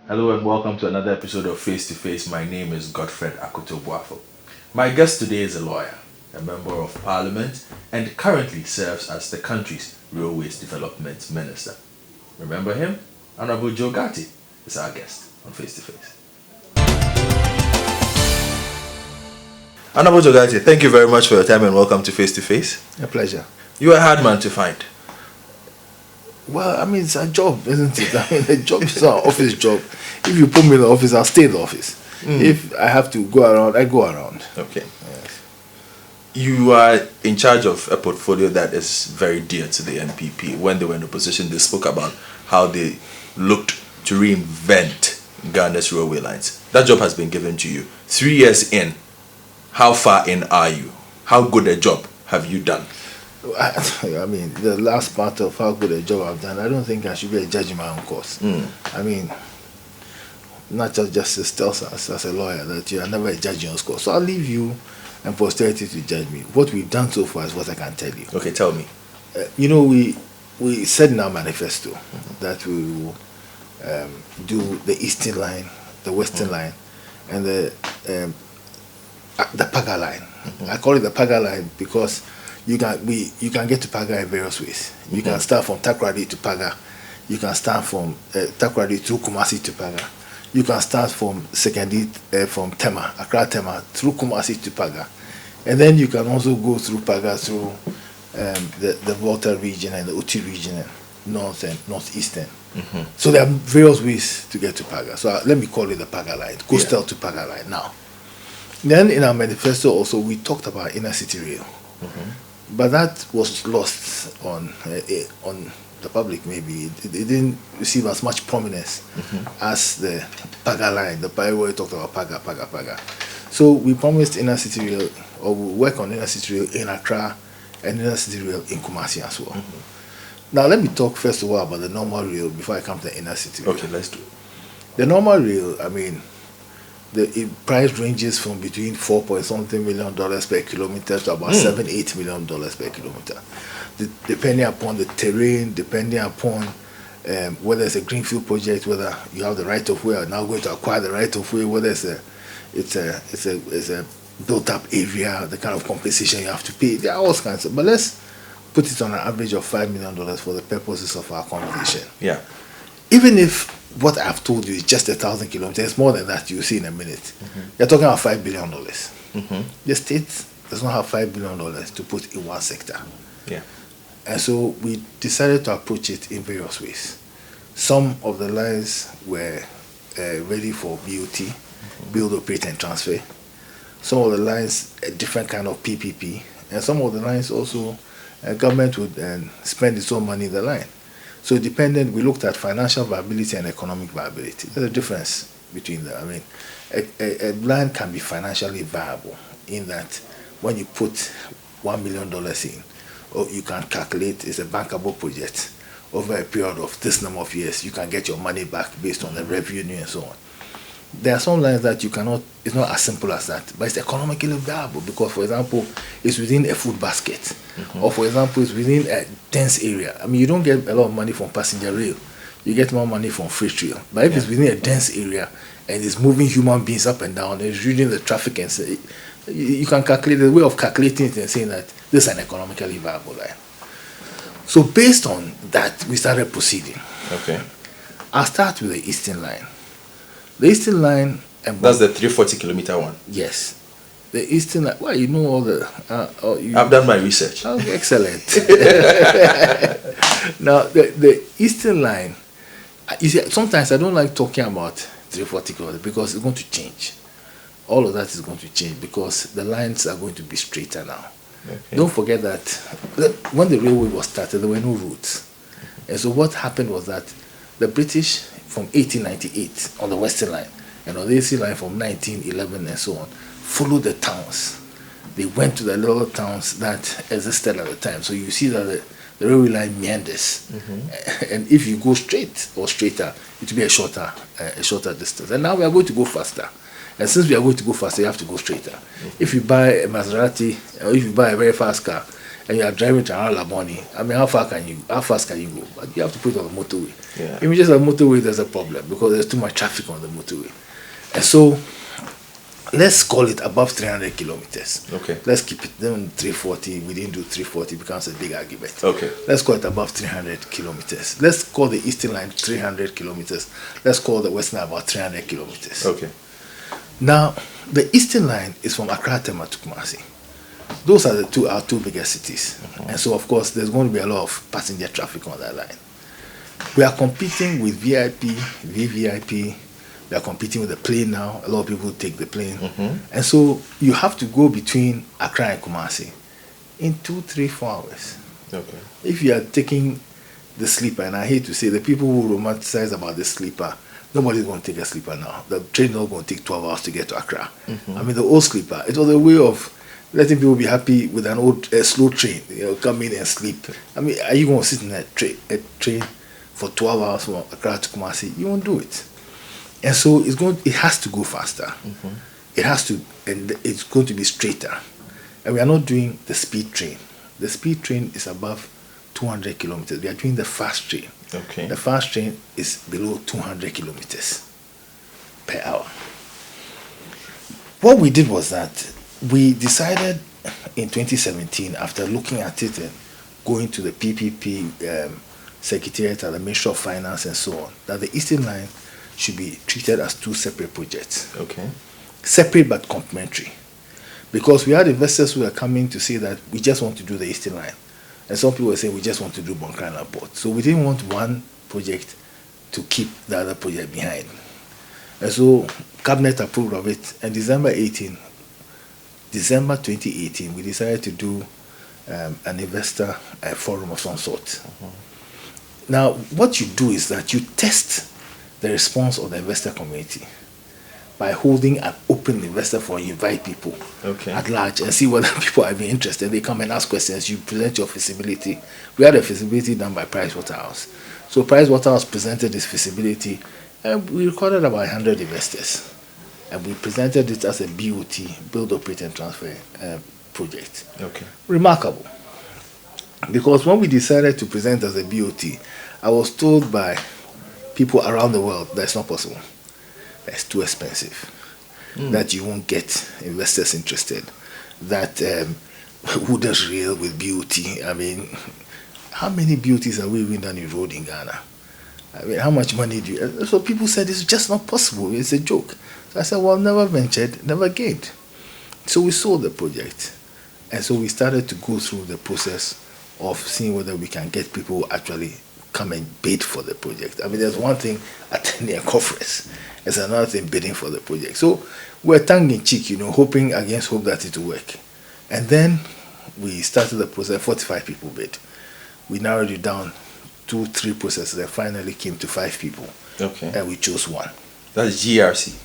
Hello and welcome to another episode of Face to Face. My name is Godfred Akoto Boafo. My guest today is a lawyer, a member of parliament, and currently serves as the country's Railways Development Minister. Remember him? Honorable Ghartey is our guest on Face to Face. Honorable Ghartey, thank you very much for your time and welcome to Face to Face. A pleasure. You are a hard man to find. Well, I mean, it's a job, isn't it? I mean, the job is an office job. If you put me in the office, I'll stay in the office. If I have to go around, I go around. Okay. Yes. You are in charge of a portfolio that is very dear to the NPP. When they were in opposition, they spoke about how they looked to reinvent Ghana's railway lines. That job has been given to you. 3 years in, how far in are you? How good a job have you done? I mean, the last part of how good a job I've done, I don't think I should be a judge in my own cause. I mean, natural justice tells us as a lawyer that you are never a judge in your cause. So I'll leave you and posterity to judge me. What we've done so far is what I can tell you. Okay, tell me. We said in our manifesto that we will do the Eastern Line, the Western Line, and the Paga Line. I call it the Paga Line because you can get to Paga in various ways. You can start from Takoradi to Paga. You can start from Takoradi through Kumasi to Paga. You can start from from Accra Tema through Kumasi to Paga, and then you can also go through Paga through the Volta region and the Uti region, and north and northeastern. So there are various ways to get to Paga. So let me call it the Paga Line, coastal to Paga Line. Now, then in our manifesto also we talked about inner city rail. But that was lost on the public. Maybe it didn't receive as much prominence as the Paga line. The Paga where we talked about Paga. So we promised inner city rail, or we'll work on inner city rail in Accra and inner city rail in Kumasi as well. Now let me talk first of all about the normal rail before I come to the inner city rail. Okay, let's do it. The normal rail, I mean, the price ranges from between $4 million per kilometer to about $7-8 million per kilometer, depending upon the terrain, depending upon whether it's a greenfield project, whether you have the right of way, or now going to acquire the right of way, whether it's a built up area, the kind of compensation you have to pay. There are all kinds of. But let's put it on an average of $5 million for the purposes of our conversation. Yeah. Even if what I've told you is just 1,000 kilometers, more than that, you'll see in a minute. You're talking about $5 billion. The state does not have $5 billion to put in one sector. Yeah. And so we decided to approach it in various ways. Some of the lines were ready for BOT, build, operate, and transfer. Some of the lines, a different kind of PPP. And some of the lines also, government would spend its own money in the line. So we looked at financial viability and economic viability. There's a difference between them. I mean, a line can be financially viable in that when you put $1 million in, or you can calculate it's a bankable project over a period of this number of years, you can get your money back based on the revenue and so on. There are some lines that you cannot, it's not as simple as that, but it's economically viable because, for example, it's within a food basket, or for example, it's within a dense area. I mean, you don't get a lot of money from passenger rail, you get more money from freight rail. But if it's within a dense area and it's moving human beings up and down, and it's reading the traffic, and say, you can calculate the way of calculating it and saying that this is an economically viable line. So based on that, we started proceeding. Okay. I'll start with the Eastern Line. The Eastern Line... That's the 340 kilometer one? Yes. The Eastern Line... Well, you know all the... I've done my research. Oh, excellent. Now, the Eastern Line... You see, sometimes I don't like talking about 340 kilometers because it's going to change. All of that is going to change because the lines are going to be straighter now. Okay. Don't forget that when the railway was started, there were no roads. And so what happened was that the British, from 1898 on the Western Line, and on the Eastern Line from 1911 and so on, followed the towns. They went to the little towns that existed at the time. So you see that the railway line meanders. And if you go straight or straighter, it will be a shorter distance. And now we are going to go faster. And since we are going to go faster, you have to go straighter. If you buy a Maserati, or if you buy a very fast car, and you are driving to around Laboni, I mean, how fast can you go? But you have to put it on the motorway. Yeah. If you just have motorway, there's a problem because there's too much traffic on the motorway. And so, let's call it above 300 kilometers. Okay. Let's keep it then 340. We didn't do 340, becomes a big argument. Okay. Let's call it above 300 kilometers. Let's call the eastern line 300 kilometers. Let's call the western line about 300 kilometers. Okay. Now, the eastern line is from Accra Tema to Kumasi. Those are our two biggest cities. And so, of course, there's going to be a lot of passenger traffic on that line. We are competing with VIP, VVIP. We are competing with the plane now. A lot of people take the plane. And so you have to go between Accra and Kumasi in 2, 3, 4 hours. Okay. If you are taking the sleeper, and I hate to say, the people who romanticize about the sleeper, nobody's going to take a sleeper now. The train is not going to take 12 hours to get to Accra. I mean, the old sleeper, it was a way of letting people be happy with an old slow train. Come in and sleep. I mean, are you going to sit in a train for 12 hours from Accra to Kumasi? You won't do it. And so it has to go faster. It has to, and it's going to be straighter. And we are not doing the speed train. The speed train is above 200 kilometers. We are doing the fast train. Okay. The fast train is below 200 kilometers per hour. What we did was that we decided in 2017, after looking at it and going to the PPP Secretariat at the Ministry of Finance and so on, that the Eastern Line should be treated as two separate projects. Okay. Separate but complementary. Because we had investors who were coming to say that we just want to do the Eastern Line. And some people were saying we just want to do Bonkrana Port. So we didn't want one project to keep the other project behind. And so Cabinet approved of it. And December 2018, we decided to do an investor forum of some sort. Now, what you do is that you test the response of the investor community by holding an open investor forum. You invite people at large and see whether people are interested. They come and ask questions. You present your feasibility. We had a feasibility done by Pricewaterhouse. So Pricewaterhouse presented this feasibility, and we recorded about 100 investors. And we presented it as a BOT, Build, Operate and Transfer project. Okay. Remarkable. Because when we decided to present as a BOT, I was told by people around the world that's not possible. That's too expensive. That you won't get investors interested. That who does real with BOT? I mean, how many BOTs have we even done in road in Ghana? I mean, how much money do you... So people said it's just not possible. It's a joke. So I said, well, never ventured, never gained. So we sold the project. And so we started to go through the process of seeing whether we can get people who actually come and bid for the project. I mean, there's one thing attending a conference. There's another thing bidding for the project. So we're tongue-in-cheek, hoping against hope that it will work. And then we started the process. 45 people bid. We narrowed it down 2, 3 processes, and finally came to 5 people. Okay. And we chose one. That's GRC.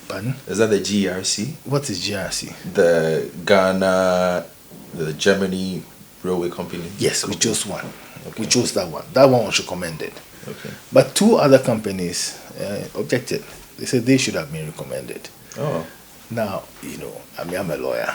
Pardon? Is that the GRC? What is GRC? The Ghana, the Germany Railway Company? Yes, we chose one. Okay. We chose that one. That one was recommended. Okay. But 2 other companies objected. They said they should have been recommended. Oh. Now, I'm a lawyer.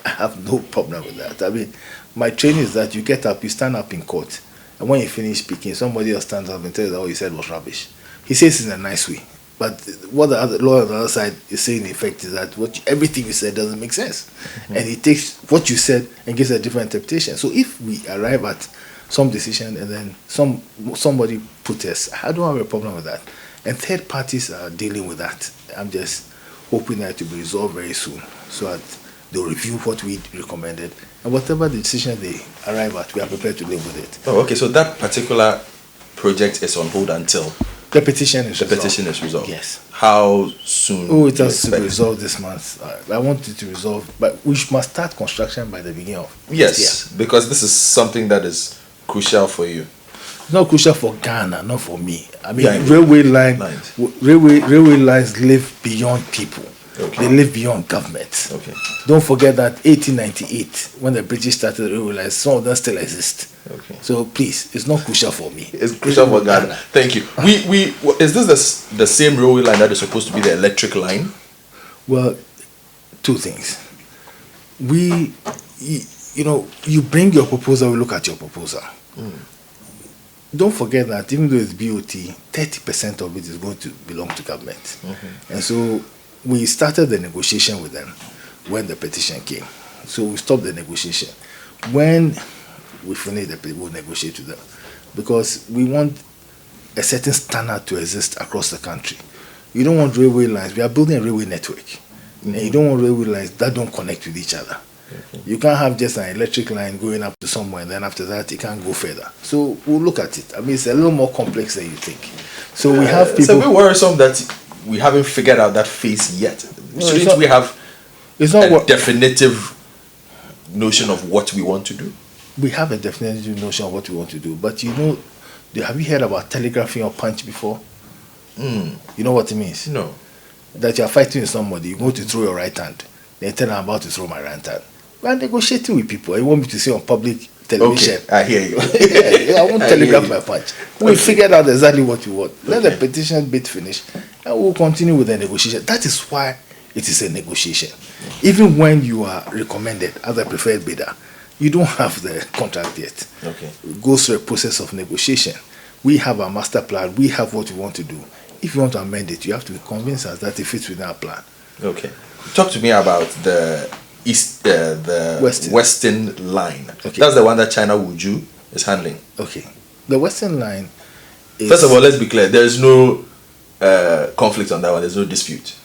I have no problem with that. I mean, my training is that you get up, you stand up in court, and when you finish speaking, somebody else stands up and tells you all you said was rubbish. He says it in a nice way. But what the other lawyer on the other side is saying, in effect, is that everything you said doesn't make sense. And he takes what you said and gives a different interpretation. So if we arrive at some decision and then somebody protests, I don't have a problem with that. And third parties are dealing with that. I'm just hoping that it will be resolved very soon so that they'll review what we recommended. And whatever the decision they arrive at, we are prepared to live with it. Oh, okay. So that particular project is on hold until... The petition is resolved. Petition is resolved. Yes. How soon? Oh, it has to be resolved this month. I want it to resolve, but we must start construction by the beginning of yes, next year. Because this is something that is crucial for you. It's not crucial for Ghana, not for me. I mean, Yeah, railway lines live beyond people. Okay. They live beyond government. Okay. Don't forget that 1898, when the British started railway lines, some of them still exist. Okay. So please, it's not crucial for me. It's crucial for Ghana. Thank you. Is this the same railway line that is supposed to be the electric line? Well, 2 things. We you bring your proposal, we look at your proposal. Don't forget that even though it's BOT, 30% of it is going to belong to government. And so we started the negotiation with them when the petition came. So we stopped the negotiation. When we finish we'll negotiate with them. Because we want a certain standard to exist across the country. You don't want railway lines. We are building a railway network. And you don't want railway lines that don't connect with each other. You can't have just an electric line going up to somewhere and then after that it can't go further. So we'll look at it. I mean, it's a little more complex than you think. So we have people... It's a bit worrisome that we haven't figured out that phase yet. Shouldn't we have a definitive notion of what we want to do? We have a definitive notion of what we want to do. But have you heard about telegraphing or punch before? You know what it means? No. That you are fighting with somebody, you go to throw your right hand. They tell I'm about to throw my right hand. We are negotiating with people. You want me to say on public television? Okay, I hear you. I won't telegraph my punch. We figured out exactly what you want. Let the petition bit finish, and we'll continue with the negotiation. That is why it is a negotiation. Even when you are recommended as a preferred bidder, you don't have the contract yet. Okay. It goes through a process of negotiation. We have a master plan. We have what we want to do. If you want to amend it, you have to convince us that it fits within our plan. Okay. Talk to me about the Western line. Okay. That's the one that China Wuju is handling. Okay. The Western line is... First of all, let's be clear. There is no conflict on that one. There's no dispute.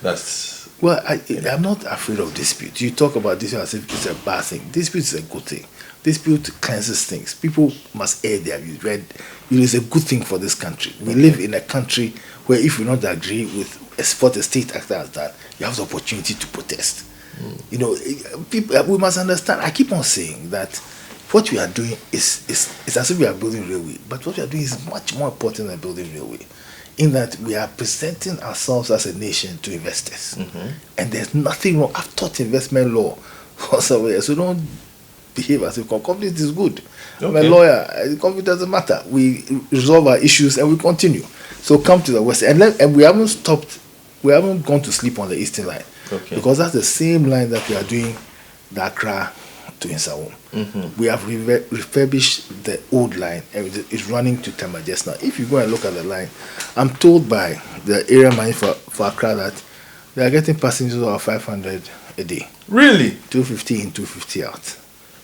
Well, I'm not afraid of dispute. You talk about dispute as if it's a bad thing. Dispute is a good thing. Dispute cleanses things. People must air their views. It is a good thing for this country. We live in a country where if you don't agree with what a state actor has done, you have the opportunity to protest. People, we must understand. I keep on saying that what we are doing is as if we are building railway, but what we are doing is much more important than building railway, in that we are presenting ourselves as a nation to investors. And there's nothing wrong. I've taught investment law for some years, so don't behave as if conflict is good. Okay. I'm a lawyer. Conflict doesn't matter. We resolve our issues and we continue. So come to the West, and we haven't stopped. We haven't gone to sleep on the Eastern line, because that's the same line that we are doing, the Accra to Insawam. We have refurbished the old line, and it's running to Tema just now. If you go and look at the line, I'm told by the area manager for Accra that they are getting passengers of 500 a day. Really? 250 in, 250 out.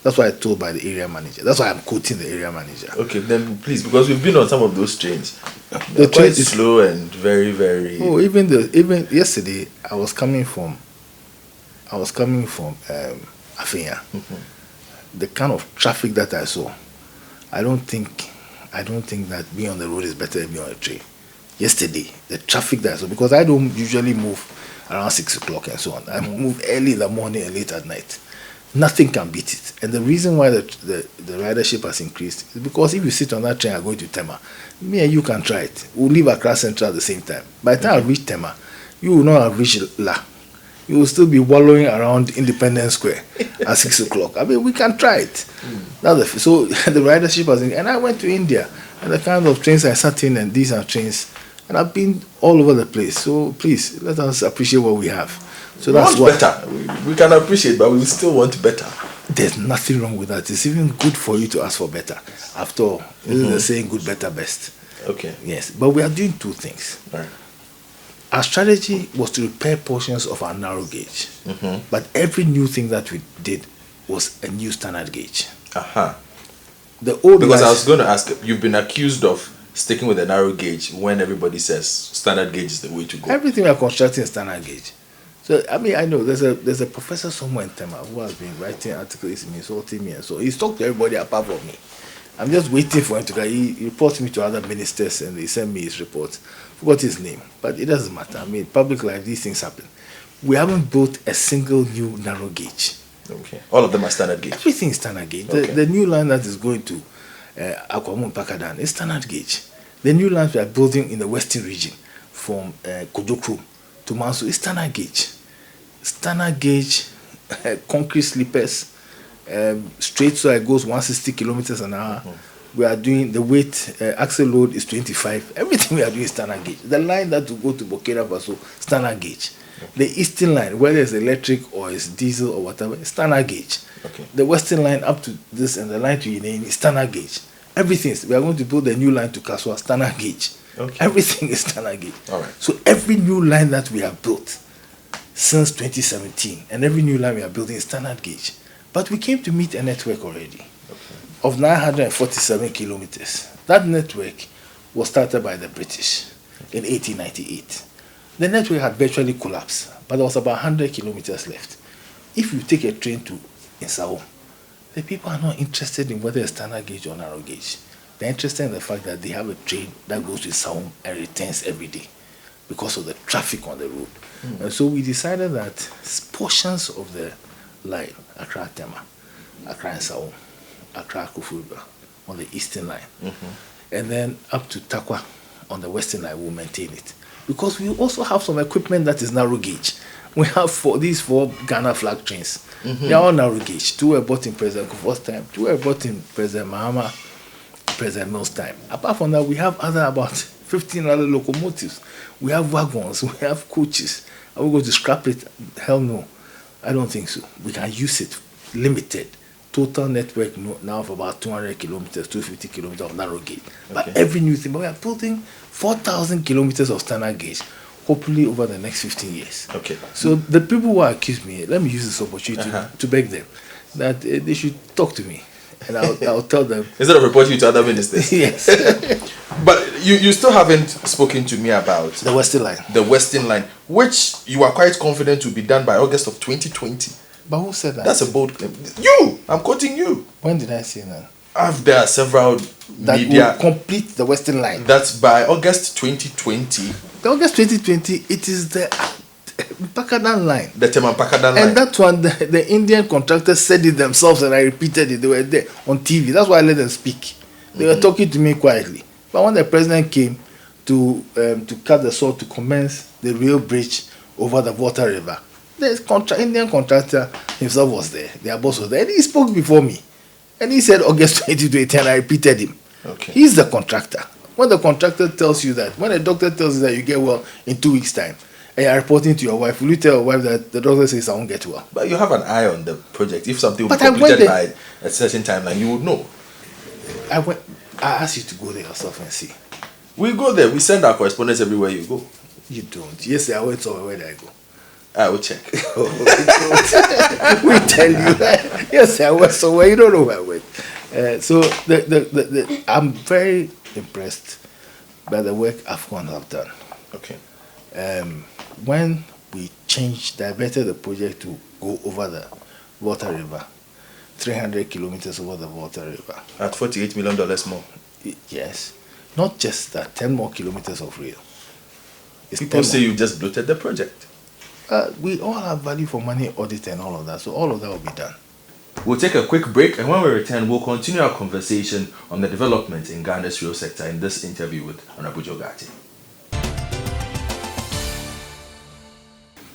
That's what I told by the area manager. That's why I'm quoting the area manager. Okay, then please, because we've been on some of those trains. They're quite slow and very, very... Oh, even yesterday, I was coming from Afenya. The kind of traffic that I saw, I don't think that being on the road is better than being on a train. Yesterday, the traffic that I saw, because I don't usually move around 6 o'clock and so on. I move early in the morning and late at night. Nothing can beat it. And the reason why the ridership has increased is because if you sit on that train and go to Tema, me and you can try it. We'll leave Accra Central at the same time. By the time I reach Tema, you will not have reached La. You will still be wallowing around Independence Square at 6 o'clock. I mean, we can try it. So the ridership has increased. And I went to India, and the kind of trains I sat in, and these are trains, and I've been all over the place. So please, let us appreciate what we have. So that's what better. We can appreciate, but we still want better. There's nothing wrong with that. It's even good for you to ask for better. After all, this is the saying, good, better, best. Okay. Yes, but we are doing two things. All right. Our strategy was to repair portions of our narrow gauge, but every new thing that we did was a new standard gauge. The old because I was going to ask, you've been accused of sticking with a narrow gauge when everybody says standard gauge is the way to go. Everything we are constructing is standard gauge. So I mean, I know there's a professor somewhere in Tema who has been writing articles, insulting me, and so he's talked to everybody apart from me. I'm just waiting for him to go. He reports me to other ministers, and they send me his reports. Forgot his name, but it doesn't matter. I mean, public life, these things happen. We haven't built a single new narrow gauge. Okay. All of them are standard gauge. Everything is standard gauge. Okay. The new line that is going to Akwamu Pakadan is standard gauge. The new lines we are building in the western region from Kojokro to Manso is standard gauge. Standard gauge, concrete sleepers, straight so it goes 160 kilometers an hour. We are doing the weight, axle load is 25. Everything we are doing is standard gauge. The line that will go to Burkina Faso, standard gauge. The Eastern line, whether it's electric or it's diesel or whatever, it's standard gauge. Okay. The Western line up to this and the line to Yineni is standard gauge. Everything we are going to build a new line to Kaswa, standard gauge. Okay. Everything is standard gauge. All right. So every new line that we have built since 2017 and every new line we are building is standard gauge. But we came to meet a network already of 947 kilometers. That network was started by the British in 1898. The network had virtually collapsed, but there was about 100 kilometers left. If you take a train to Insao, the people are not interested in whether it's standard gauge or narrow gauge. They're interested in the fact that they have a train that goes to Insao and returns every day because of the traffic on the road. And so we decided that portions of the line, Accra Tema, Accra Insao, Accra Kufuba, on the eastern line, and then up to Takwa on the western line, we'll maintain it. Because we also have some equipment that is narrow gauge. We have these four Ghana flag trains. They are all narrow gauge. 2 were bought in President Kufuor's time, 2 were bought in President Mahama, President Mills' time. Apart from that, we have about 15 other locomotives. We have wagons, we have coaches. Are we going to scrap it? Hell no. I don't think so. We can use it limited. Total network now of about 200 kilometers, 250 kilometers of narrow gauge. But every new thing, but we are building 4,000 kilometers of standard gauge, hopefully over the next 15 years. Okay. So the people who accuse me, let me use this opportunity to beg them that they should talk to me. And I'll tell them. Instead of reporting you to other ministers. Yes. But you still haven't spoken to me about the Western line. The Western line, which you are quite confident will be done by August of 2020. But who said that? That's a bold claim. You! I'm quoting you. When did I say that? There are several that media. Will complete the Western line. That's by August 2020. The August 2020, it is the Pakadan line. The Pakadan line. And that one, the Indian contractors said it themselves, and I repeated it. They were there on TV. That's why I let them speak. They were talking to me quietly. But when the president came to cut the saw to commence the rail bridge over the Water River, the Indian contractor himself was there. Their boss was there. And he spoke before me. And he said August 2020, and I repeated him. Okay. He's the contractor. When the contractor tells you that, when a doctor tells you that you get well in 2 weeks' time, and you're reporting to your wife, will you tell your wife that the doctor says I won't get well? But you have an eye on the project. If something will be completed by a certain timeline, you would know. I asked you to go there yourself and see. We go there. We send our correspondents everywhere you go. You don't. Yes, I went somewhere. Where did I go? I will check. We tell you. Yes, I went somewhere. You don't know where I went. So I'm very impressed by the work AFCON have done. Okay. When we diverted the project to go over the Water River, 300 kilometers over the Water River. At $48 million more. Yes. Not just that, 10 more kilometers of rail. People say you just bloated the project. We all have value for money audit and all of that, so all of that will be done. We'll take a quick break, and when we return, we'll continue our conversation on the development in Ghana's rail sector in this interview with Honorable Joe Ghartey.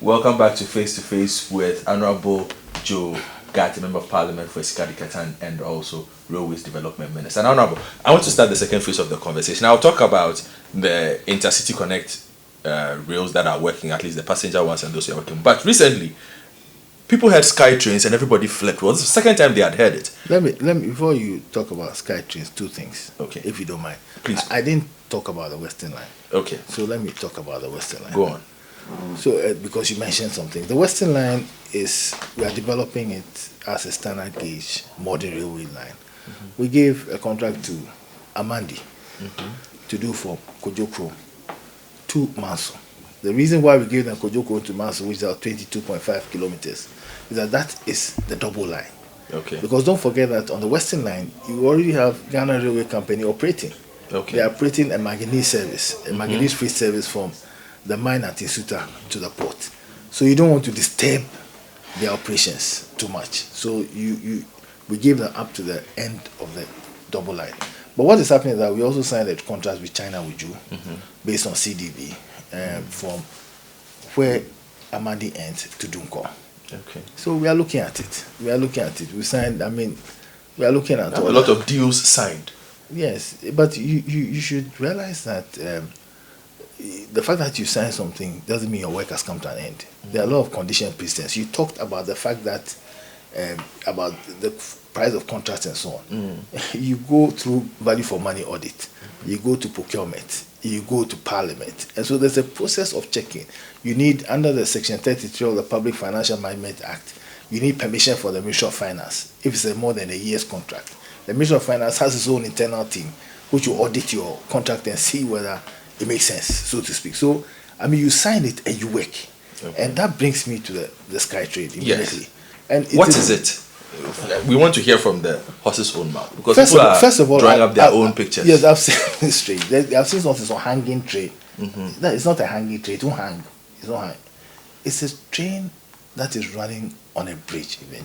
Welcome back to Face to Face with Honorable Joe Ghartey, Member of Parliament for Sikadi Katan and also Railways Development Minister. And Honorable, I want to start the second phase of the conversation. I'll talk about the Intercity Connect rails that are working, at least the passenger ones and those who are working. But recently, people had Sky Trains and everybody flipped. It was the second time they had heard it. Let me before you talk about Sky Trains, 2 things. Okay. If you don't mind. Please. I didn't talk about the Western Line. Okay. So let me talk about the Western Line. Go on. So because you mentioned something, the Western Line we are developing it as a standard gauge modern railway line. We gave a contract to Amandi to do from Kojokro to Manso. The reason why we gave them Kojokro to Manso, which is 22.5 kilometers, is that is the double line. Okay. Because don't forget that on the Western Line, you already have Ghana Railway Company operating. Okay. They are operating a manganese service, a manganese free service from the mine at Insuta to the port. So you don't want to disturb their operations too much. So we gave them up to the end of the double line. But what is happening is that we also signed a contract with China Wuju based on CDB from where Amadi ends to Dunko. Okay. So we are looking at it. We signed, we are looking at a lot of deals signed. Yes, but you should realize that the fact that you sign something doesn't mean your work has come to an end. There are a lot of condition precedents. You talked about the fact that about the price of contracts and so on. You go through value for money audit. You go to procurement. You go to parliament. And so there's a process of checking. You need, under the section 33 of the Public Financial Management Act, you need permission for the Ministry of Finance if it's a more than a year's contract. The Ministry of Finance has its own internal team which will audit your contract and see whether it makes sense, so to speak. So, I mean, you sign it and you work. Okay. And that brings me to the Sky Trade immediately. Yes. And what is it? We want to hear from the horse's own mouth, because first of all, drawing up their own pictures. Yes, I've seen this trade. I've seen something on hanging trade. No, it's not a hanging trade. It won't hang. It's not hang. It's a train that is running on a bridge, even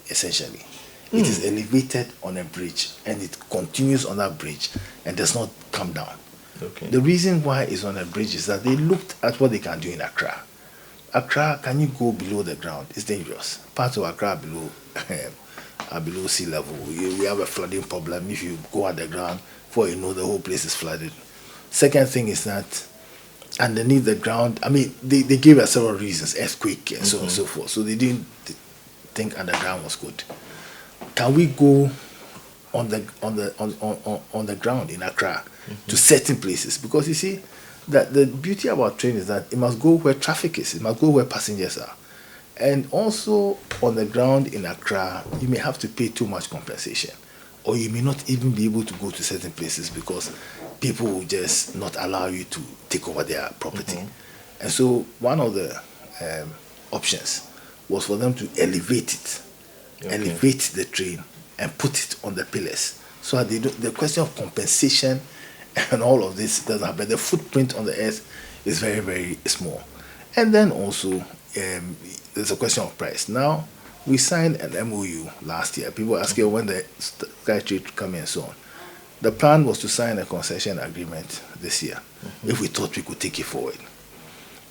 essentially. It is elevated on a bridge and it continues on that bridge and does not come down. Okay. The reason why it's on a bridge is that they looked at what they can do in Accra. Accra, can you go below the ground? It's dangerous. Parts of Accra are below sea level. We have a flooding problem. If you go underground, before you know, the whole place is flooded. Second thing is that underneath the ground, I mean, they gave us several reasons, earthquake and so on and so forth. So they didn't think underground was good. Can we go on the ground in Accra to certain places? Because you see, that the beauty about train is that it must go where traffic is. It must go where passengers are. And also on the ground in Accra, you may have to pay too much compensation, or you may not even be able to go to certain places because people will just not allow you to take over their property. And so one of the options was for them to elevate it, elevate the train and put it on the pillars, so that the question of compensation and all of this doesn't happen. The footprint on the earth is very, very small. And then also, there's a question of price. Now, we signed an MOU last year. People ask you when the Sky Trade come in and so on. The plan was to sign a concession agreement this year if we thought we could take it forward.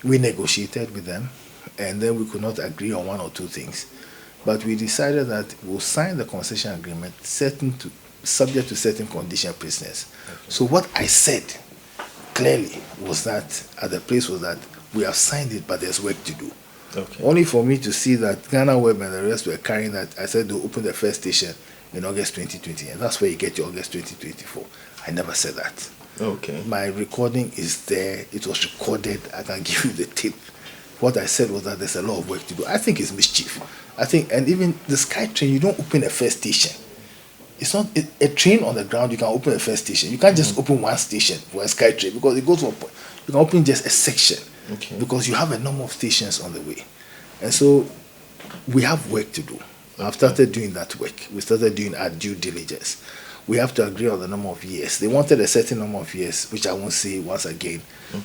We negotiated with them, and then we could not agree on one or two things. But we decided that we'll sign the concession agreement subject to certain condition precedents. So what I said clearly was that at the place was that we have signed it, but there's work to do. Only for me to see that Ghana Web and the rest were carrying that. I said they'll open the first station in August 2020, and that's where you get your August 2024. I never said that. My recording is there. It was recorded. I can give you the tape. What I said was that there's a lot of work to do. I think it's mischief. I think, and even the Sky Train, you don't open a first station. It's not a train on the ground. You can open a first station. You can't just open one station for a Sky Train, because it goes to a point. You can open just a section because you have a number of stations on the way. And so we have work to do. I've started doing that work. We started doing our due diligence. We have to agree on the number of years. They wanted a certain number of years, which I won't say once again.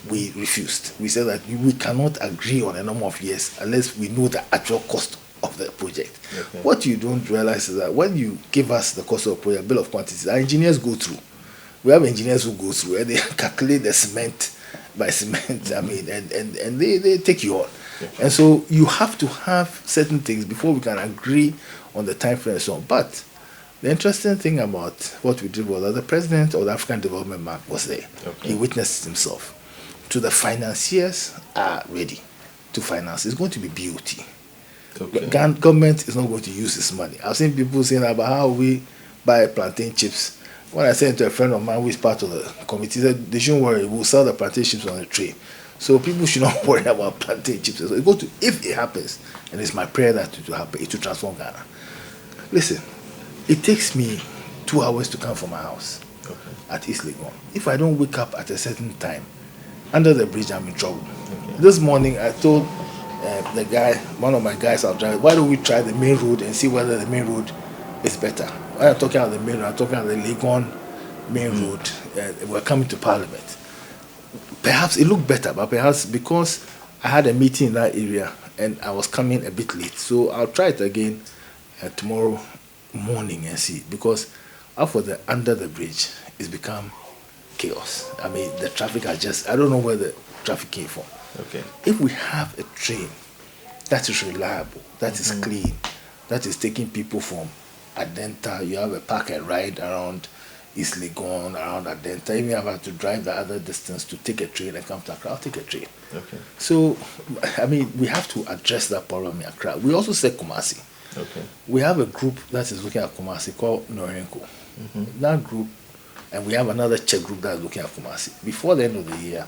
We refused. We said that we cannot agree on a number of years unless we know the actual cost of the project. What you don't realize is that when you give us the cost of the project, bill of quantities, our engineers go through. We have engineers who go through and they calculate the cement by cement. I mean, and they take you on. And so you have to have certain things before we can agree on the time frame and so on. But the interesting thing about what we did was that the president of the African Development Bank was there. He witnessed it himself. So the financiers are ready to finance. It's going to be BOT. Government is not going to use this money. I've seen people saying about how we buy plantain chips. When I said to a friend of mine who is part of the committee, he said they shouldn't worry, we'll sell the plantain chips on the train. So people should not worry about plantain chips. So if it happens, and it's my prayer that it will happen, it will transform Ghana. Listen, it takes me 2 hours to come from my house at East Legon. If I don't wake up at a certain time, under the bridge, I'm in trouble. This morning, I told the guy, one of my guys out driving, why don't we try the main road and see whether the main road is better? When I'm talking about the main road, I'm talking about the Legon main road. We're coming to Parliament. Perhaps it looked better, but perhaps because I had a meeting in that area and I was coming a bit late. So I'll try it again tomorrow morning and see. Because under the bridge, it's become chaos. I mean, the traffic I don't know where the traffic came from. If we have a train that is reliable, that is clean, that is taking people from Adenta, you have a park and ride around easily gone around at Delta. Even if I have to drive the other distance to take a train and come to Accra, I'll take a train. Okay. So, I mean, we have to address that problem in Accra. We also said Kumasi. Okay. We have a group that is looking at Kumasi called Norenko. That group, and we have another Czech group that is looking at Kumasi. Before the end of the year,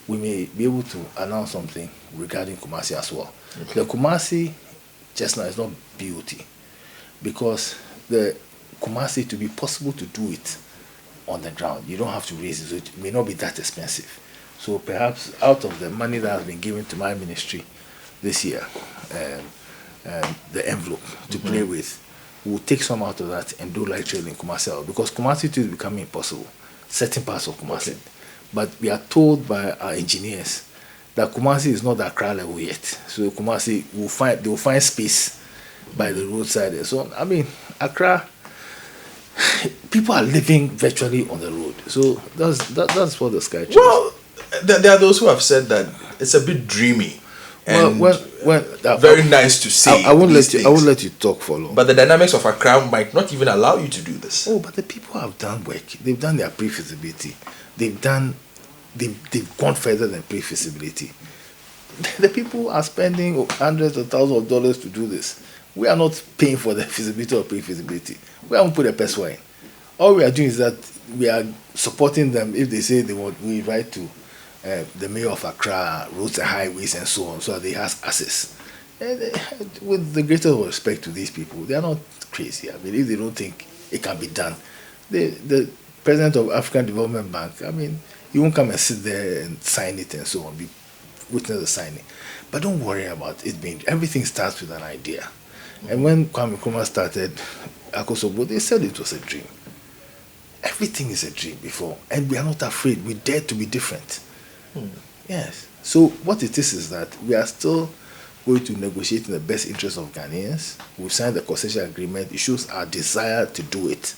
we may be able to announce something regarding Kumasi as well. Okay. The Kumasi just now is not BOT, because the Kumasi, to be possible to do it on the ground, you don't have to raise it, so it may not be that expensive. So perhaps out of the money that has been given to my ministry this year, the envelope to play with, we'll take some out of that and do light rail in Kumasi, because Kumasi too is becoming impossible, certain parts of Kumasi. Okay. But we are told by our engineers that Kumasi is not at Accra level yet. So Kumasi they will find space by the roadside. So I mean, Accra, people are living virtually on the road. So that's what the sky is. Well, there are those who have said that it's a bit dreamy. And very nice to see. I won't let you talk for long. But the dynamics of Accra might not even allow you to do this. Oh, but the people have done work. They've done their pre-feasibility. They've gone further than pre-feasibility. The people are spending hundreds of thousands of dollars to do this. We are not paying for the feasibility or pre-feasibility. We haven't put a peso in. All we are doing is that we are supporting them if they say they want. We write to the mayor of Accra, roads and highways and so on, so that they have access. And with the greatest respect to these people, they are not crazy. I mean, if they don't think it can be done, the president of African Development Bank, I mean, he won't come and sit there and sign it and so on, be witness the signing. But don't worry about it being. Everything starts with an idea. And when Kwame Nkrumah started Akosobo, they said it was a dream. Everything is a dream before, and we are not afraid. We dare to be different. Yes. So what it is that we are still going to negotiate in the best interest of Ghanaians. We've signed the concession agreement. It shows our desire to do it.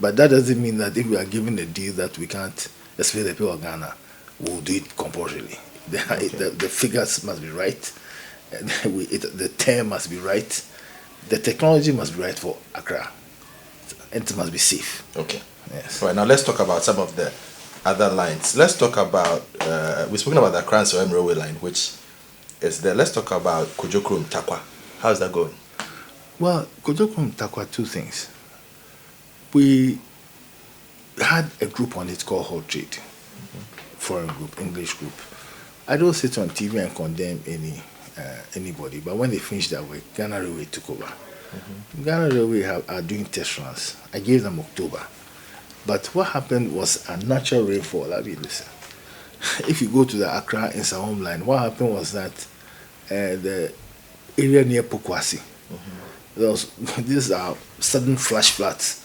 But that doesn't mean that if we are given a deal that we can't, especially the people of Ghana, we'll do it compulsorily. The figures must be right. The term must be right. The technology must be right for Accra. And it must be safe. Okay. Yes. All right, now let's talk about some of the other lines. Let's talk about, we've spoken about the Accra-Nsawam railway line, which is there. Let's talk about Kujokrom-Takwa. How's that going? Well, Kujokrom-Takwa, two things. We had a group on it called Hall Trade, foreign group, English group. I don't sit on TV and condemn anybody, but when they finished their work, Ghana Railway took over. Ghana Railway are doing test runs. I gave them October. But what happened was a natural rainfall. I mean, listen, if you go to the Accra-Nsawam line, what happened was that the area near Pokwasi, these are sudden flash floods.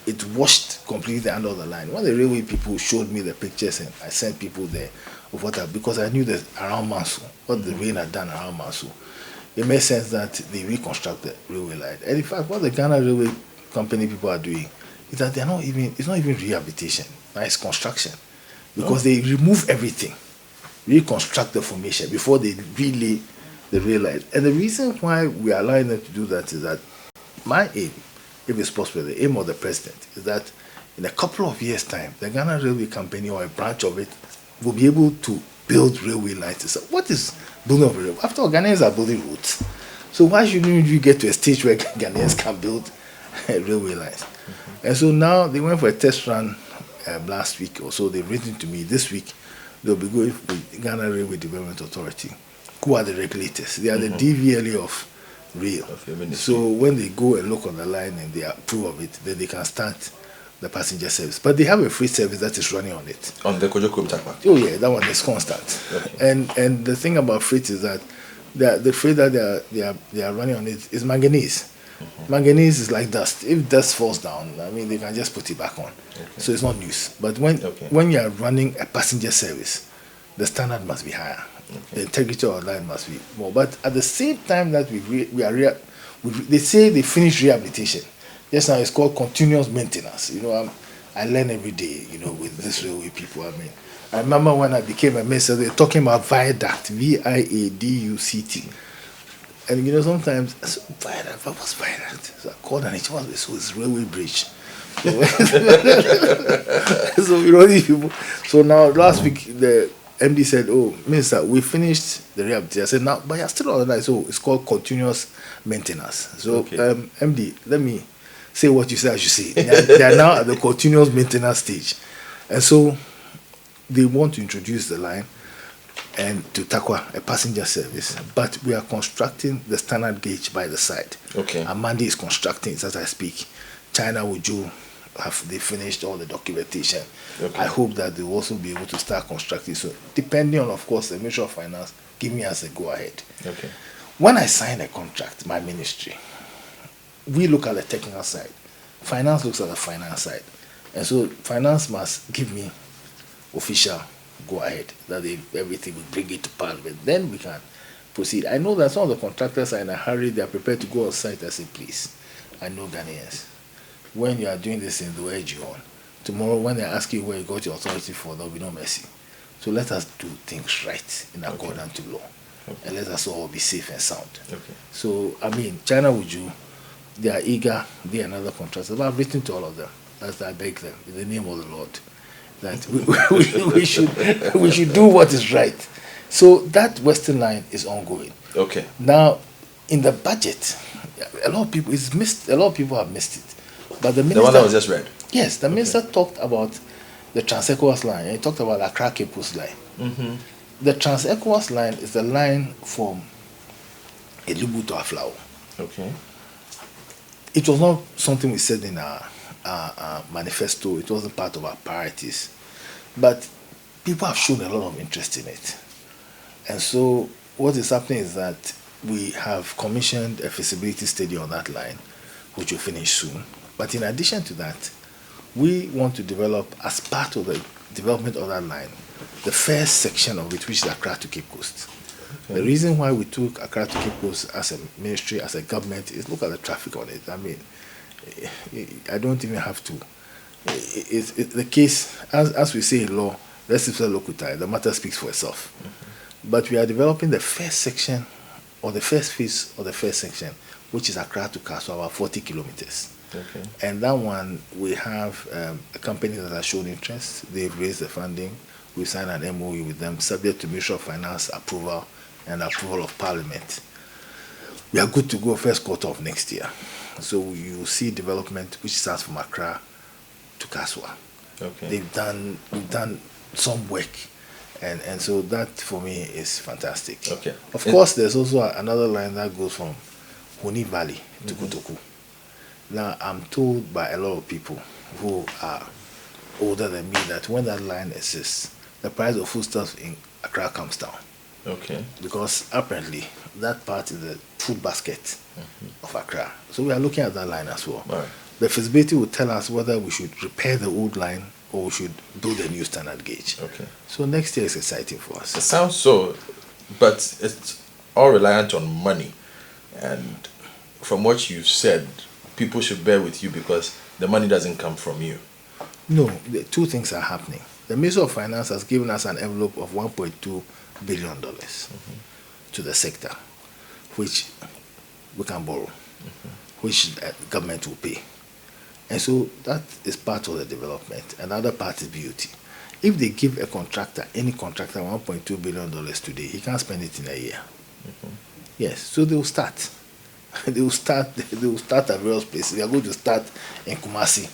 It washed completely under the line. When the railway people showed me the pictures, and I sent people there of what because I knew that around Mansu, what the rain had done around Mansu, it made sense that they reconstruct the railway line. And in fact, what the Ghana Railway Company people are doing is that it's not even rehabilitation, it's construction. Because they remove everything, reconstruct the formation before they relay the rail line. And the reason why we are allowing them to do that is that my aim, if it's possible, the aim of the president is that in a couple of years' time, the Ghana Railway Company or a branch of it will be able to build railway lines. So what is building of a railway? After all, Ghanaians are building roads. So why shouldn't you get to a stage where Ghanaians can build railway lines? And so now they went for a test run last week or so. They've written to me this week. They'll be going with Ghana Railway Development Authority, who are the regulators. They are the DVLA of rail. So when they go and look on the line and they approve of it, then they can start the passenger service. But they have a freight service that is running on it. On the Kujokrom-Takwa? Oh yeah, that one is constant. Okay. And the thing about freight is that the freight that they are running on it is manganese. Manganese is like dust. If dust falls down, I mean, they can just put it back on. Okay. So it's not news. But when you are running a passenger service, the standard must be higher. Okay. The integrity of the line must be more. But at the same time that they say they finish rehabilitation. Just now it's called continuous maintenance. You know, I learn every day, you know, with this railway people. I mean, I remember when I became a minister, they were talking about viaduct, VIADUCT. And sometimes I said, viaduct, what was viaduct? So I called and it was so it's railway bridge. So these people. So now last week the MD said, "Oh, Minister, we finished the rehabilitation." I said, "Now, but you're still on the line." So it's called continuous maintenance. So Okay. MD, let me say what you say. I should say they are now at the continuous maintenance stage, and so they want to introduce the line and to Takwa, a passenger service, but we are constructing the standard gauge by the side. Okay. Amandi is constructing it as I speak. China Wuju they finished all the documentation. Okay. I hope that they will also be able to start constructing. So depending on, of course, the Ministry of Finance, give me as a go ahead. Okay. When I sign a contract, my ministry, we look at the technical side. Finance looks at the finance side. And so finance must give me official go ahead that everything will bring it to Parliament. Then we can proceed. I know that some of the contractors are in a hurry. They are prepared to go on site. I say, please, I know Ghanaians. When you are doing this thing, they'll urge you on. Tomorrow, when they ask you where you got your authority for, there will be no mercy. So let us do things right in accordance to law. Okay. And let us all be safe and sound. Okay. So, I mean, China Wuju, they are eager, they and other contractors. But I've written to all of them, as I beg them, in the name of the Lord, that we should do what is right. So that Western Line is ongoing. Okay. Now, in the budget, a lot of people have missed it. But the minister, one that was just read. Yes, the minister talked about the Trans-ECOWAS line, and he talked about Accra Cape Coast line. Mm-hmm. The Trans-ECOWAS line is the line from Elubu to Aflao. Okay. It was not something we said in our manifesto. It wasn't part of our priorities. But people have shown a lot of interest in it. And so what is happening is that we have commissioned a feasibility study on that line, which will finish soon. But in addition to that, we want to develop, as part of the development of that line, the first section of it, which is Accra to Cape Coast. Okay. The reason why we took Accra to Cape Coast as a ministry, as a government, is look at the traffic on it. I mean, I don't even have to. It's the case, as we say in law, res ipsa locuta, the matter speaks for itself. Mm-hmm. But we are developing the first section, or the first phase of the first section, which is Accra to Kaswa, about 40 kilometers. Okay. And that one, we have a company that has shown interest. They've raised the funding. We signed an MOU with them, subject to Ministry of Finance approval and approval of Parliament. We are good to go first quarter of next year. So you will see development, which starts from Accra to Kaswa. Okay. We've done some work, and so that for me is fantastic. Okay. Of course, there's also another line that goes from Honi Valley to Kotoku. Now, I'm told by a lot of people who are older than me that when that line exists, the price of foodstuffs in Accra comes down. Okay. Because apparently that part is the food basket of Accra. So we are looking at that line as well. Right. The feasibility will tell us whether we should repair the old line or we should build a new standard gauge. Okay. So next year is exciting for us. It sounds so, but it's all reliant on money. And from what you've said, people should bear with you because the money doesn't come from you. No, the two things are happening. The Ministry of Finance has given us an envelope of $1.2 billion to the sector, which we can borrow, which the government will pay. And so that is part of the development. Another part is BOT. If they give a contractor, any contractor, $1.2 billion today, he can't spend it in a year. Yes, so they will start. They will start at various places. We are going to start in Kumasi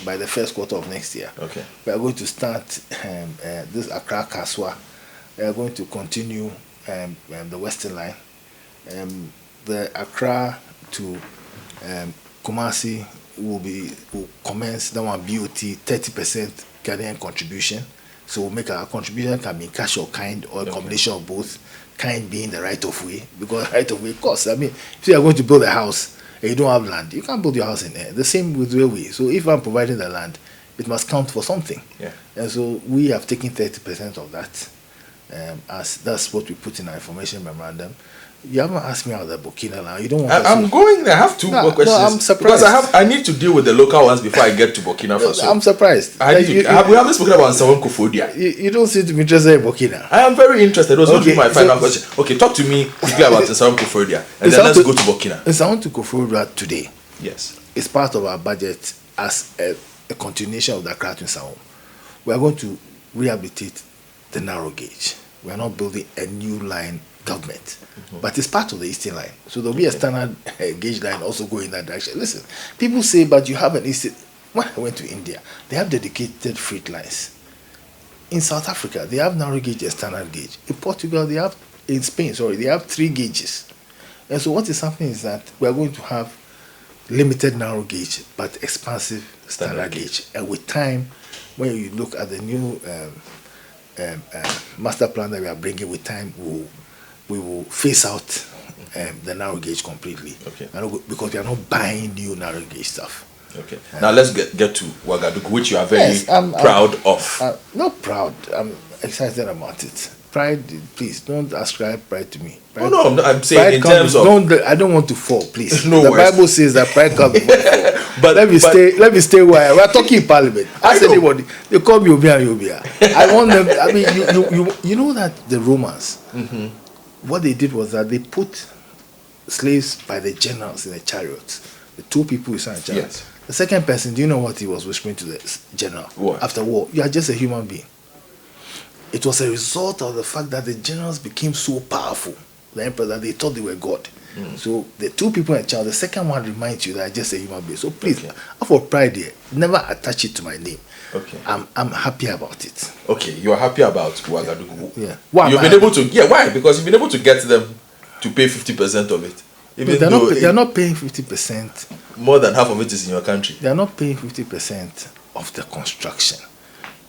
by the first quarter of next year. Okay. We are going to start this Accra Kaswa. We are going to continue the Western Line. The Accra to Kumasi will commence that one BOT 30% Ghanaian contribution. So we'll make our contribution can be cash or kind or a combination of both. Kind being the right of way, because right of way costs. I mean, if you are going to build a house and you don't have land, you can't build your house in there. The same with railway. So if I'm providing the land, it must count for something. Yeah. And so we have taken 30% of that, as that's what we put in our information memorandum. You haven't asked me about the Burkina now. You don't want I'm going there. I have two more questions. No, I'm surprised. Because I need to deal with the local ones before I get to Burkina Faso. I'm surprised. We haven't spoken about Nsawam Kofodia. You don't seem to be interested in Burkina. I am very interested. It was going to be my final question. Okay, talk to me quickly about Nsawam Kofodia. And then let's go to Burkina. Nsawam Kofodia today. Yes. It's part of our budget as a continuation of the Accra to Nsawam. We are going to rehabilitate the narrow gauge. We are not building a new line government, but it's part of the Eastern Line. So there'll be a standard gauge line also going in that direction. Listen, people say, but you have an Eastern. When I went to India, they have dedicated freight lines. In South Africa, they have narrow gauge and standard gauge. In Portugal, in Spain, they have 3 gauges. And so what is happening is that we are going to have limited narrow gauge, but expansive standard gauge. And with time, when you look at the new master plan that we are bringing, with time, we will phase out the narrow gauge completely. Okay. Because we are not buying new narrow gauge stuff. Okay. Now let's get to Ouagadougou, which you are very proud of. Not proud. I'm excited about it. Pride, please don't ascribe pride to me. Pride, no, I'm saying in terms of. I don't want to fall, please. No the worries. Bible says that pride comes before fall. But let me stay where we're talking in Parliament. Ask anybody. They call me Yobia. I want them. I mean, you know that the Romans. What they did was that they put slaves by the generals in the chariots. The 2 people who sat in the chariot. Yes. The second person, do you know what he was whispering to the general? What? After war, you are just a human being. It was a result of the fact that the generals became so powerful, the emperor, that they thought they were God. So the 2 people in the chariot, the second one reminds you that I'm just a human being. So please, for pride here, never attach it to my name. Okay. I'm happy about it. Okay, you are happy about Ouagadougou. Yeah. Why? You've been able to. Yeah. Why? Because you've been able to get them to pay 50% of it. Even they're not paying 50%. More than half of it is in your country. They are not paying 50% of the construction.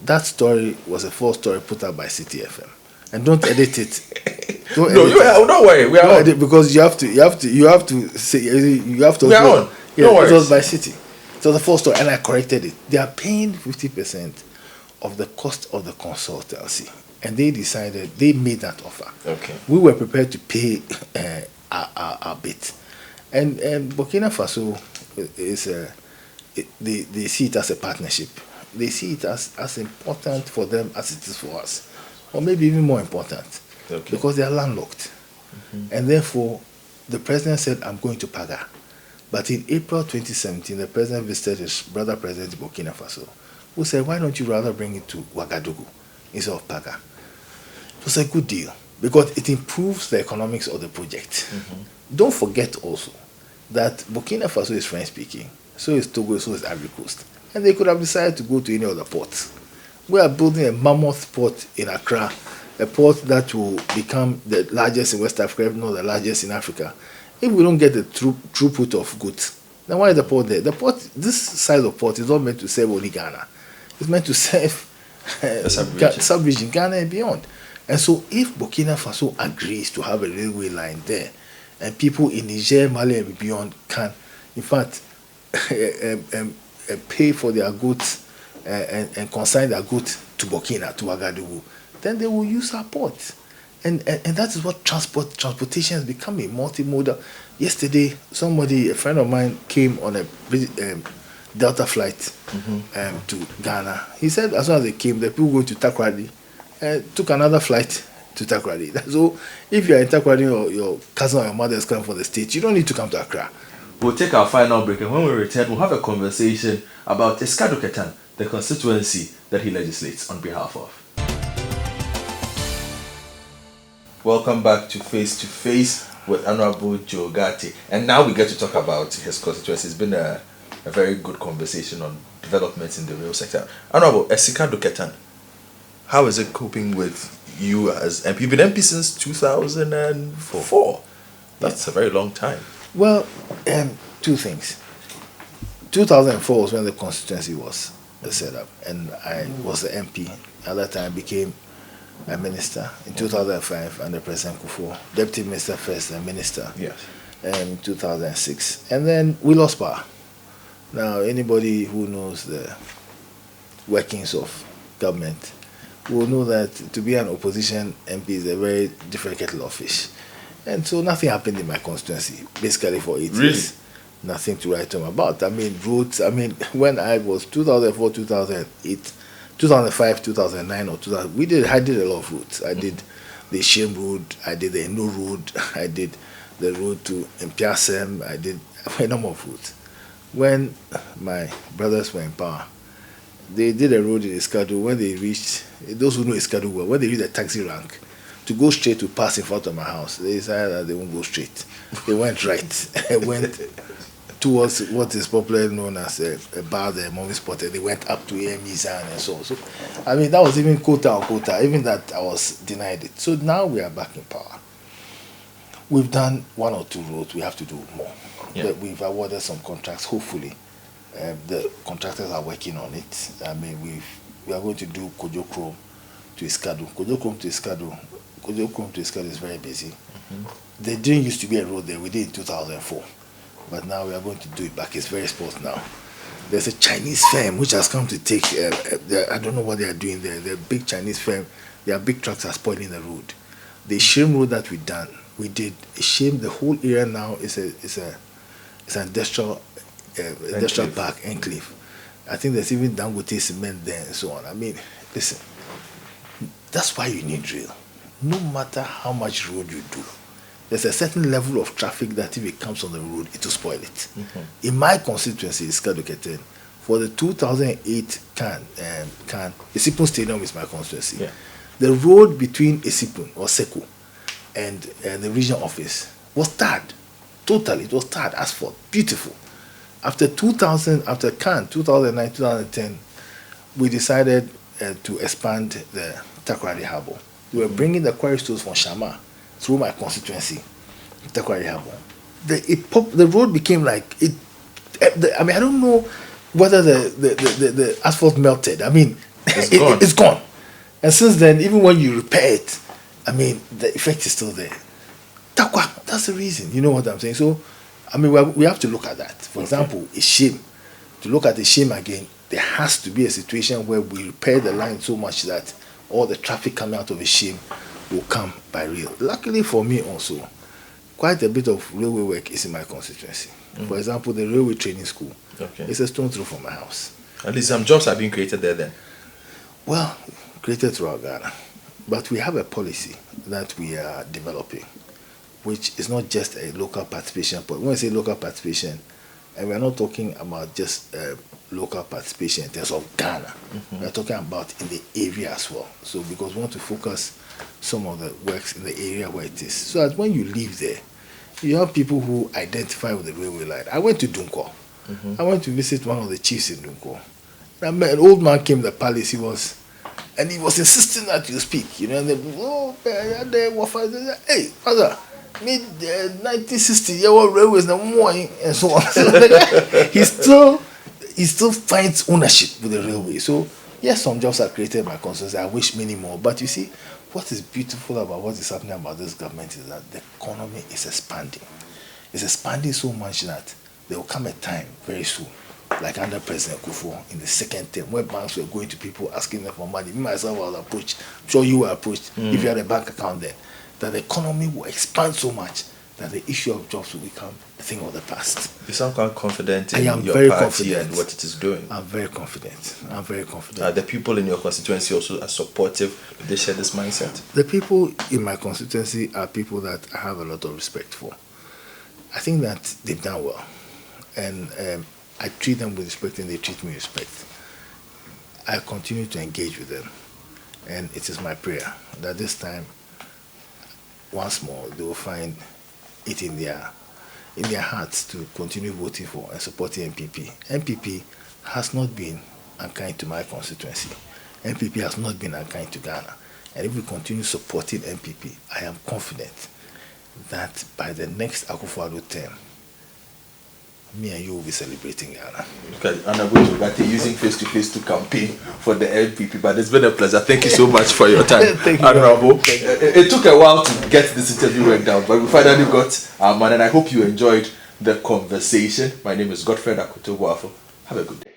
That story was a false story put out by Citi FM, and don't edit it. Don't worry. We are on. Because you have to say you have to. We are on. Yeah, it was by Citi. So the false story, and I corrected it. They are paying 50% of the cost of the consultancy, and they made that offer. Okay. We were prepared to pay our bit, and Burkina Faso is they see it as a partnership. They see it as important for them as it is for us, or maybe even more important, because they are landlocked, and therefore the president said, "I'm going to Paga." But in April 2017, the president visited his brother president in Burkina Faso, who said, "Why don't you rather bring it to Ouagadougou instead of Paga?" It was a good deal because it improves the economics of the project. Don't forget also that Burkina Faso is French-speaking, so is Togo, so is Ivory Coast. And they could have decided to go to any other port. We are building a mammoth port in Accra, a port that will become the largest in West Africa, if not the largest in Africa. If we don't get the throughput of goods, then why is the port there? The port, this size of port is not meant to serve only Ghana. It's meant to serve sub-region, Ghana and beyond. And so if Burkina Faso agrees to have a railway line there, and people in Niger, Mali and beyond can, in fact, pay for their goods and consign their goods to Burkina, to Ouagadougou, then they will use our port. And that is what transportation is becoming, multimodal. Yesterday, a friend of mine, came on a Delta flight to Ghana. He said as soon as they came, the people going to Takoradi took another flight to Takoradi. So if you are in Takoradi or your cousin or your mother is coming from the States, you don't need to come to Accra. We'll take our final break, and when we return, we'll have a conversation about Eskado Ketan, the constituency that he legislates on behalf of. Welcome back to Face with Honorable Joe Ghartey. And now we get to talk about his constituency. It's been a very good conversation on developments in the rail sector. Honorable Eskado Ketan, how is it coping with you as MP? You've been MP since 2004. That's a very long time. Well, 2 things. 2004 was when the constituency was set up, and I was the MP. At that time, I became a minister in 2005 under President Kufuor, deputy minister first, and minister in 2006. And then we lost power. Now, anybody who knows the workings of government will know that to be an opposition MP is a very different kettle of fish. And so nothing happened in my constituency, basically for 8 Really? years. Nothing to write home about. I mean, roads, I mean, when I was 2004, 2008, 2005, 2009, or 2000, I did a lot of roads. I did the Shem Road, I did the Eno Road, I did the road to Mpiasem, I did a number of roads. When my brothers were in power, they did a road in Iskadu. When they reached, those who know Iskadu well, when they reached the taxi rank, to go straight to pass in front of my house, they decided that they won't go straight. They went right. They went towards what is popularly known as a bar, the movie spot. They went up to AME's and so on. So, I mean, that was even quota on quota, even that I was denied it. So now we are back in power. We've done 1 or 2 roads. We have to do more. Yeah. But we've awarded some contracts. Hopefully, the contractors are working on it. I mean, we are going to do Kojo Chrome to Iskadu. Kojo Chrome to Iskadu is very busy. There didn't used to be a road there. We did in 2004. But now we are going to do it back. It's very sports now. There's a Chinese firm which has come to take, I don't know what they are doing there. They're a big Chinese firm. Their big trucks are spoiling the road. The Shem Road that we did Shem, the whole area now is an industrial park, enclave. I think there's even Dangote cement there and so on. I mean, listen, that's why you need rail. No matter how much road you do, there's a certain level of traffic that if it comes on the road, it will spoil it. In my constituency, Iskadu-Keten, for the 2008 Isipun Stadium is my constituency. Yeah. The road between Isipun or Seku and the regional office was tarred. Totally, it was tarred, asphalt, beautiful. After 2009, 2010, we decided to expand the Takoradi Harbour. We were bringing the quarry stores from Shama through my constituency, Takoradi Harbour. The road became like it. I mean, I don't know whether the asphalt melted. I mean, it's gone. And since then, even when you repair it, I mean, the effect is still there. Takwa, that's the reason. You know what I'm saying? So, I mean, we have to look at that. For example, a shame. To look at the shame again, there has to be a situation where we repair the line so much that all the traffic coming out of a shame will come by rail. Luckily for me also, quite a bit of railway work is in my constituency. For example, the railway training school. Okay. It's a stone throw from my house. At least some jobs are being created there then. Well, created throughout Ghana. But we have a policy that we are developing, which is not just a local participation. But when I say local participation, and we're not talking about just local participation in terms of Ghana. We're talking about in the area as well. So because we want to focus some of the works in the area where it is. So that when you live there, you have people who identify with the railway line. I went to Dunko. I went to visit one of the chiefs in Dunko. And an old man came to the palace. He was insisting that you speak. You know, and hey, father, mid 1960-year-old railways no more and so on. So he still finds ownership with the railway. So yes, some jobs are created in my constituency. I wish many more. But you see, what is beautiful about what is happening about this government is that the economy is expanding. It's expanding so much that there will come a time very soon, like under President Akufo in the second term, where banks were going to people asking them for money. Me myself was approached. I'm sure you were approached if you had a bank account there. That the economy will expand so much that the issue of jobs will become a thing of the past. You sound quite confident in your your party confident. and what it is doing. I'm very confident. The people in your constituency also are supportive. They share this mindset. The people in my constituency are people that I have a lot of respect for. I think that they've done well. And I treat them with respect and they treat me with respect. I continue to engage with them. And it is my prayer that this time, once more, they will find it in their hearts to continue voting for and supporting MPP. MPP has not been unkind to my constituency. MPP has not been unkind to Ghana. And if we continue supporting MPP, I am confident that by the next Akufo-Addo term, me and you will be celebrating Ghana. Okay, and I'm going to Ghartey using face-to-face to campaign for the LPP, but it's been a pleasure. Thank you so much for your time. Thank you, Honorable. It took a while to get this interview worked out, but we finally got our man, and I hope you enjoyed the conversation. My name is Godfred Akoto Boafo. Have a good day.